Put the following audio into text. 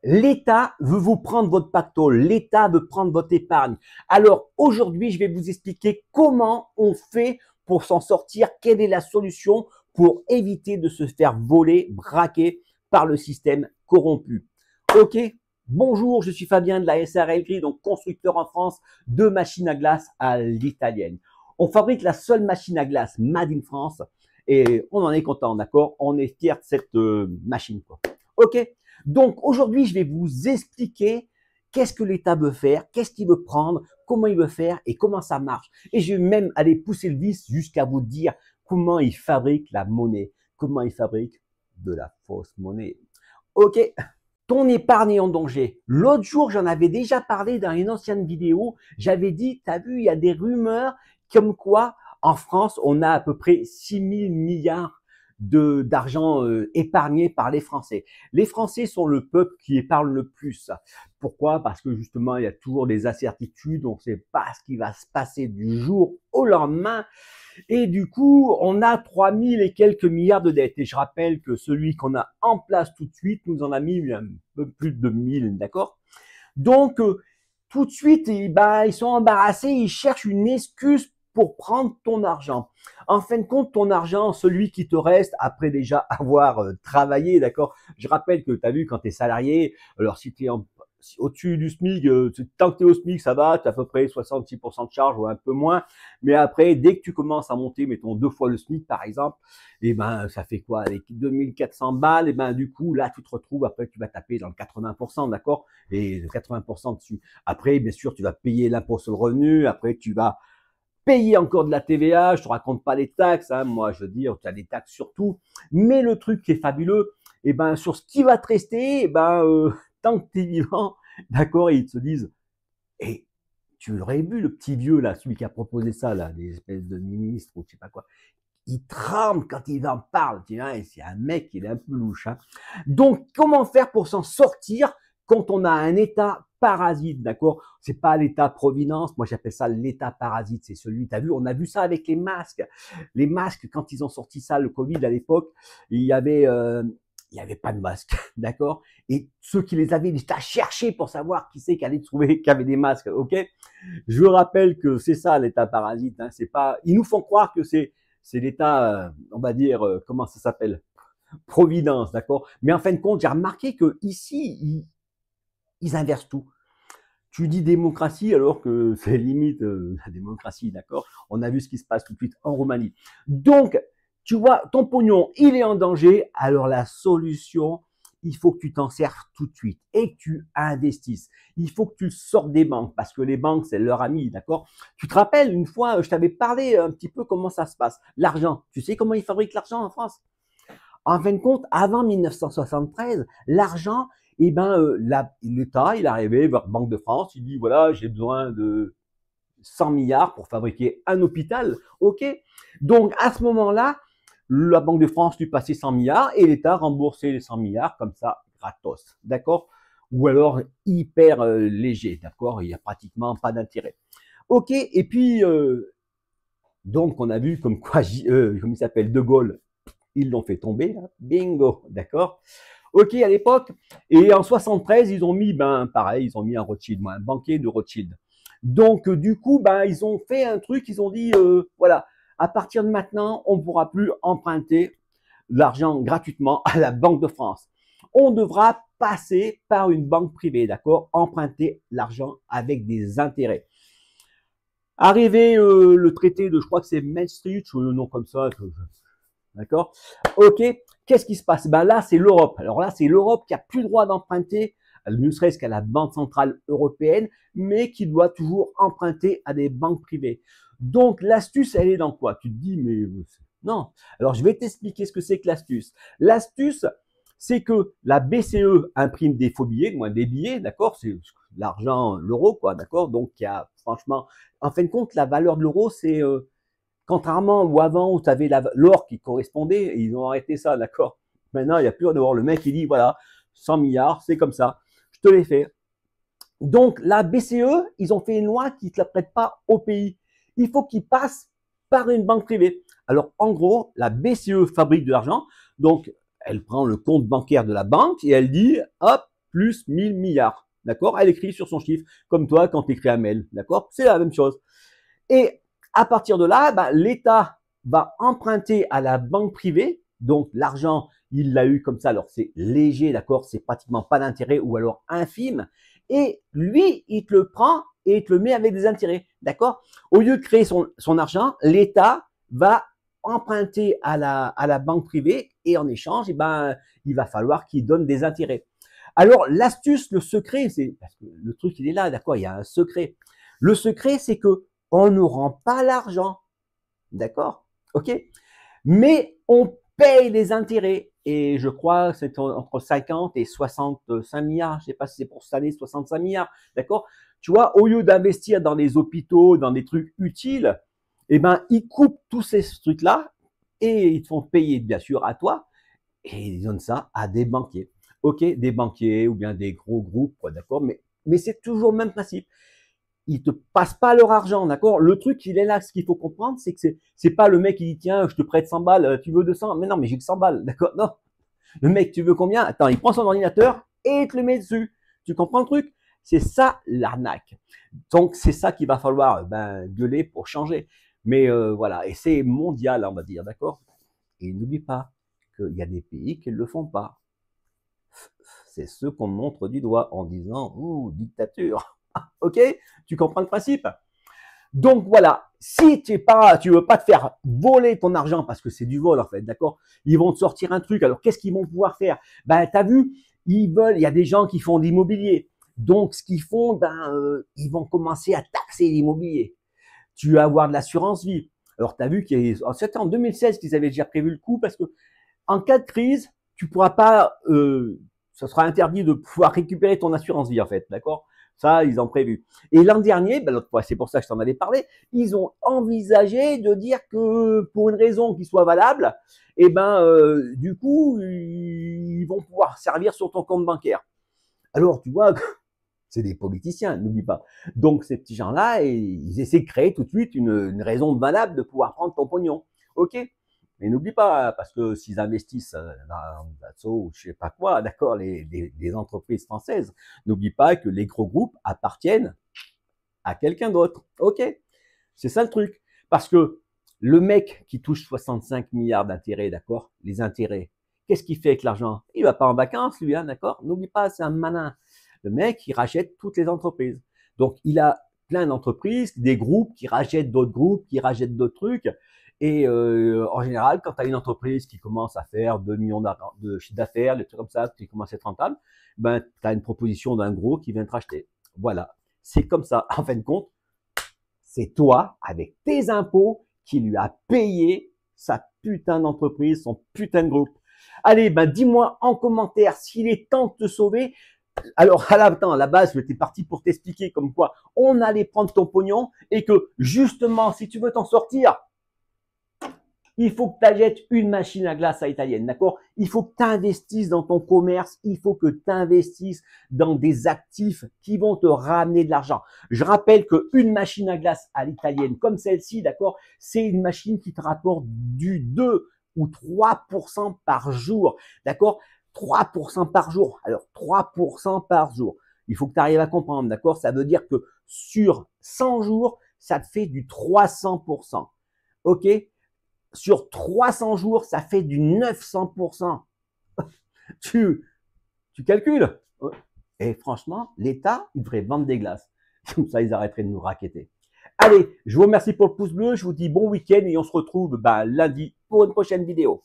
L'État veut vous prendre votre pactole, l'État veut prendre votre épargne. Alors aujourd'hui, je vais vous expliquer comment on fait pour s'en sortir, quelle est la solution pour éviter de se faire voler, braquer par le système corrompu. Ok, bonjour, je suis Fabien de la SARL Gris, donc constructeur en France de machines à glace à l'italienne. On fabrique la seule machine à glace made in France et on en est content, d'accord? On est fiers de cette machine, quoi. Ok, donc aujourd'hui, je vais vous expliquer qu'est-ce que l'État veut faire, qu'est-ce qu'il veut prendre, comment il veut faire et comment ça marche. Et je vais même aller pousser le vice jusqu'à vous dire comment il fabrique la monnaie, comment il fabrique de la fausse monnaie. Ok, ton épargne est en danger. L'autre jour, j'en avais déjà parlé dans une ancienne vidéo. J'avais dit, t'as vu, il y a des rumeurs comme quoi en France, on a à peu près 6 000 milliards d'argent épargné par les Français. Les Français sont le peuple qui épargne le plus. Pourquoi? Parce que justement, il y a toujours des incertitudes, on ne sait pas ce qui va se passer du jour au lendemain. Et du coup, on a 3 000 et quelques milliards de dettes. Et je rappelle que celui qu'on a en place tout de suite nous en a mis un peu plus de 1000, d'accord? Donc, tout de suite, ils sont embarrassés, ils cherchent une excuse pour prendre ton argent. En fin de compte, ton argent, celui qui te reste après déjà avoir travaillé, d'accord? Je rappelle que tu as vu quand tu es salarié, alors si tu es au-dessus du SMIC, tant que tu es au SMIC, ça va, tu as à peu près 66% de charge ou un peu moins. Mais après, dès que tu commences à monter, mettons 2 fois le SMIC par exemple, et ben ça fait quoi? Avec 2400 balles, et ben du coup, là, tu te retrouves, après tu vas taper dans le 80%, d'accord? Et 80% dessus. Après, bien sûr, tu vas payer l'impôt sur le revenu, après tu vas payer encore de la TVA, je te raconte pas les taxes, hein, moi je veux dire, tu as des taxes sur tout, mais le truc qui est fabuleux, et ben sur ce qui va te rester, tant que tu es vivant, d'accord, ils se disent, et tu l'aurais vu le petit vieux là, celui qui a proposé ça là, des espèces de ministres ou je sais pas quoi, il tremble quand il en parle, tu vois, c'est un mec qui est un peu louche. Hein. Donc, comment faire pour s'en sortir quand on a un État parasite, d'accord? C'est pas l'État-providence, moi j'appelle ça l'État parasite, c'est celui, t'as vu, on a vu ça avec les masques. Les masques, quand ils ont sorti ça, le Covid à l'époque, il y avait pas de masque, d'accord? Et ceux qui les avaient, ils étaient à chercher pour savoir qui c'est qui allait trouver qui avait des masques, ok? Je rappelle que c'est ça l'État parasite, hein, c'est pas, ils nous font croire que c'est l'État, on va dire, comment ça s'appelle? Providence, d'accord? Mais en fin de compte, j'ai remarqué que ici, ils inversent tout. Tu dis démocratie alors que c'est limite la démocratie, d'accord? On a vu ce qui se passe tout de suite en Roumanie. Donc, tu vois, ton pognon, il est en danger. Alors la solution, il faut que tu t'en serves tout de suite et que tu investisses. Il faut que tu sortes des banques parce que les banques, c'est leur ami, d'accord? Tu te rappelles, une fois, je t'avais parlé un petit peu comment ça se passe. L'argent, tu sais comment ils fabriquent l'argent en France? En fin de compte, avant 1973, l'argent, l'État, il est arrivé vers Banque de France, il dit, voilà, j'ai besoin de 100 milliards pour fabriquer un hôpital, ok? Donc, à ce moment-là, la Banque de France lui passait 100 milliards et l'État remboursait les 100 milliards comme ça, gratos, d'accord? Ou alors hyper léger, d'accord? Il n'y a pratiquement pas d'intérêt. Ok, et puis, donc on a vu comme quoi, comme il s'appelle, De Gaulle, ils l'ont fait tomber, là. Bingo, d'accord? Ok, à l'époque, et en 73, ils ont mis, pareil, ils ont mis un Rothschild, un banquier de Rothschild. Donc, du coup, ils ont fait un truc, ils ont dit, voilà, à partir de maintenant, on ne pourra plus emprunter l'argent gratuitement à la Banque de France. On devra passer par une banque privée, d'accord? Emprunter l'argent avec des intérêts. Arrivé le traité de, je crois que c'est Maastricht, ou le nom comme ça, d'accord? Ok, qu'est-ce qui se passe? Là, c'est l'Europe. Alors là, c'est l'Europe qui a plus le droit d'emprunter, ne serait-ce qu'à la Banque centrale européenne, mais qui doit toujours emprunter à des banques privées. Donc, l'astuce, elle est dans quoi? Tu te dis, mais non. Alors, je vais t'expliquer ce que c'est que l'astuce. L'astuce, c'est que la BCE imprime des faux billets, des billets, d'accord? C'est l'argent, l'euro, quoi, d'accord? Donc, il y a, franchement, en fin de compte, la valeur de l'euro, c'est contrairement ou avant où tu avais l'or qui correspondait, et ils ont arrêté ça, d'accord? Maintenant, il n'y a plus d'or. Le mec, il dit, voilà, 100 milliards, c'est comme ça, je te l'ai fait. Donc, la BCE, ils ont fait une loi qui ne te la prête pas au pays. Il faut qu'ils passent par une banque privée. Alors, en gros, la BCE fabrique de l'argent, donc elle prend le compte bancaire de la banque et elle dit, hop, plus 1000 milliards. D'accord? Elle écrit sur son chiffre, comme toi quand tu écris un mail. D'accord? C'est la même chose. Et à partir de là, ben, l'État va emprunter à la banque privée. Donc, l'argent, il l'a eu comme ça. Alors, c'est léger, d'accord? C'est pratiquement pas d'intérêt ou alors infime. Et lui, il te le prend et il te le met avec des intérêts. D'accord? Au lieu de créer son argent, l'État va emprunter à la banque privée et en échange, eh ben, il va falloir qu'il donne des intérêts. Alors, l'astuce, le secret, c'est parce que le truc, il est là, d'accord? Il y a un secret. Le secret, c'est que on ne rend pas l'argent, d'accord? Ok? Mais on paye les intérêts. Et je crois que c'est entre 50 et 65 milliards. Je sais pas si c'est pour cette année 65 milliards, d'accord? Tu vois, au lieu d'investir dans les hôpitaux, dans des trucs utiles, eh ben, ils coupent tous ces trucs-là et ils te font payer, bien sûr, à toi et ils donnent ça à des banquiers. Ok, des banquiers ou bien des gros groupes, d'accord, mais c'est toujours le même principe. Ils te passent pas leur argent, d'accord. Le truc, il est là. Ce qu'il faut comprendre, c'est que c'est pas le mec qui dit tiens, je te prête 100 balles, tu veux 200? Mais non, mais j'ai que 100 balles, d'accord. Non, le mec, tu veux combien? Attends, il prend son ordinateur et il te le met dessus. Tu comprends le truc? C'est ça l'arnaque. Donc c'est ça qu'il va falloir gueuler pour changer. Mais voilà, et c'est mondial, on va dire, d'accord. Et n'oublie pas qu'il y a des pays qui ne le font pas. C'est ceux qu'on montre du doigt en disant ouh, dictature. Ok? Tu comprends le principe? Donc voilà, si tu veux pas te faire voler ton argent parce que c'est du vol en fait, d'accord? Ils vont te sortir un truc. Alors qu'est-ce qu'ils vont pouvoir faire? Ben t'as vu, il y a des gens qui font de l'immobilier. Donc ce qu'ils font, ils vont commencer à taxer l'immobilier. Tu vas avoir de l'assurance vie. Alors t'as vu c'était en 2016 qu'ils avaient déjà prévu le coup parce que en cas de crise, tu pourras pas, ça sera interdit de pouvoir récupérer ton assurance vie en fait, d'accord? Ça, ils ont prévu. Et l'an dernier, c'est pour ça que je t'en avais parlé, ils ont envisagé de dire que pour une raison qui soit valable, du coup, ils vont pouvoir servir sur ton compte bancaire. Alors, tu vois, c'est des politiciens, n'oublie pas. Donc, ces petits gens-là, ils essaient de créer tout de suite une raison valable de pouvoir prendre ton pognon. OK? Mais n'oublie pas, parce que s'ils investissent dans Dassault ou je sais pas quoi, d'accord, les entreprises françaises, n'oublie pas que les gros groupes appartiennent à quelqu'un d'autre. OK? C'est ça le truc. Parce que le mec qui touche 65 milliards d'intérêts, d'accord, les intérêts, qu'est-ce qu'il fait avec l'argent? Il va pas en vacances, lui, hein, d'accord? N'oublie pas, c'est un malin. Le mec, il rachète toutes les entreprises. Donc, il a plein d'entreprises, des groupes qui rachètent d'autres groupes, qui rachètent d'autres trucs. Et en général, quand tu as une entreprise qui commence à faire 2 millions de chiffre d'affaires, des trucs comme ça, qui commence à être rentable, tu as une proposition d'un gros qui vient te racheter. Voilà, c'est comme ça. En fin de compte, c'est toi, avec tes impôts, qui lui a payé sa putain d'entreprise, son putain de groupe. Allez, dis-moi en commentaire s'il est temps de te sauver. Alors, à la base, j'étais parti pour t'expliquer comme quoi on allait prendre ton pognon et que justement, si tu veux t'en sortir, il faut que tu achètes une machine à glace à italienne, d'accord? Il faut que tu investisses dans ton commerce, il faut que tu investisses dans des actifs qui vont te ramener de l'argent. Je rappelle qu'une machine à glace à l'italienne comme celle-ci, d'accord, c'est une machine qui te rapporte du 2 ou 3% par jour, d'accord? 3% par jour. Alors, 3% par jour. Il faut que tu arrives à comprendre, d'accord? Ça veut dire que sur 100 jours, ça te fait du 300%. OK? Sur 300 jours, ça fait du 900%. tu calcules. Et franchement, l'État, il devrait vendre des glaces. Comme ça, ils arrêteraient de nous racketter. Allez, je vous remercie pour le pouce bleu. Je vous dis bon week-end et on se retrouve lundi pour une prochaine vidéo.